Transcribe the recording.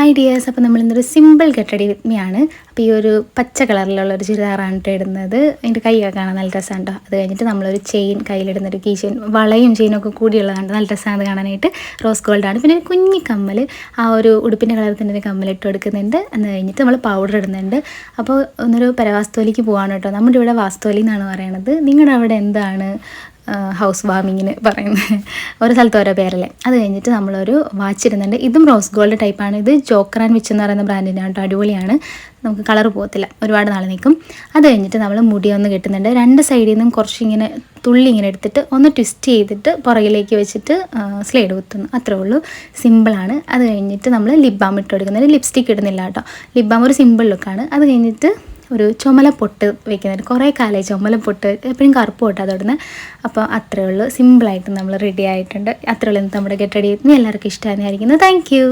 Hi dears, അപ്പോൾ നമ്മളിന്നൊരു simple get ready with me ആണ്. അപ്പോൾ ഈ ഒരു പച്ച കളറിലുള്ള ഒരു ചുരിദാറാണ് ഇടുന്നത്. അതിൻ്റെ കൈയൊക്കെ കാണാൻ നല്ല രസമാണ് കേട്ടോ. അത് കഴിഞ്ഞിട്ട് നമ്മളൊരു ചെയിൻ കയ്യിലിടുന്നൊരു കീ ചെയിൻ, വളയും ചെയിനൊക്കെ കൂടിയുള്ളതാണ്, നല്ല രസമാണ് അത് കാണാനായിട്ട്. റോസ് ഗോൾഡാണ്. പിന്നെ ഒരു കുഞ്ഞി കമ്മൽ, ആ ഒരു ഉടുപ്പിൻ്റെ കളറിൽ തന്നെ ഒരു കമ്മൽ ഇട്ട് കൊടുക്കുന്നുണ്ട്. അത് കഴിഞ്ഞിട്ട് നമ്മൾ പൗഡർ ഇടുന്നുണ്ട്. അപ്പോൾ ഒന്നൊരു പരവാസ്തോലിക്ക് പോവാണ് കേട്ടോ. നമ്മുടെ ഇവിടെ വാസ്തോലി എന്നാണ് പറയണത്. നിങ്ങളുടെ അവിടെ എന്താണ് ഹൗസ് വാമിങ്ങിന് പറയുന്നത്? ഓരോ സ്ഥലത്ത് ഓരോ പേരല്ലേ. അത് കഴിഞ്ഞിട്ട് നമ്മളൊരു വാച്ച് ഇടുന്നുണ്ട്. ഇതും റോസ് ഗോൾഡ് ടൈപ്പാണ്. ഇത് ജോക്കർ ആൻഡ് വിച്ച് എന്ന് പറയുന്ന ബ്രാൻഡിൻ്റെ കേട്ടോ. അടിപൊളിയാണ്, നമുക്ക് കളർ പോകത്തില്ല, ഒരുപാട് നാൾ നിൽക്കും. അത് കഴിഞ്ഞിട്ട് നമ്മൾ മുടി ഒന്ന് കെട്ടുന്നുണ്ട്. രണ്ട് സൈഡിൽ നിന്നും കുറച്ച് ഇങ്ങനെ തുള്ളി ഇങ്ങനെ എടുത്തിട്ട് ഒന്ന് ട്വിസ്റ്റ് ചെയ്തിട്ട് പുറകിലേക്ക് വെച്ചിട്ട് സ്ലൈഡ് കുത്തുന്നു. അത്രേ ഉള്ളൂ, സിമ്പിളാണ്. അത് കഴിഞ്ഞിട്ട് നമ്മൾ ലിപ് ബാം ഇട്ട് കൊടുക്കുന്നുണ്ട്. ലിപ്സ്റ്റിക്ക് ഇടുന്നില്ല കേട്ടോ. ലിപ് ബാം ഒരു സിമ്പിൾ ലുക്കാണ്. അത് കഴിഞ്ഞിട്ട് ഒരു ചുമല പൊട്ട് വെക്കുന്നുണ്ട്. കുറേ കാലമായി ചുമല പൊട്ട്, എപ്പോഴും കറുപ്പ് പൊട്ട് അതോടുന്ന്. അപ്പോൾ അത്രേ ഉള്ളൂ, സിമ്പിളായിട്ട് നമ്മൾ റെഡി ആയിട്ടുണ്ട്. അത്രേ ഉള്ളൂ നമ്മുടെ ഗെറ്റ് റെഡി. എല്ലാവർക്കും ഇഷ്ടമായിരിക്കുന്നു. Thank you.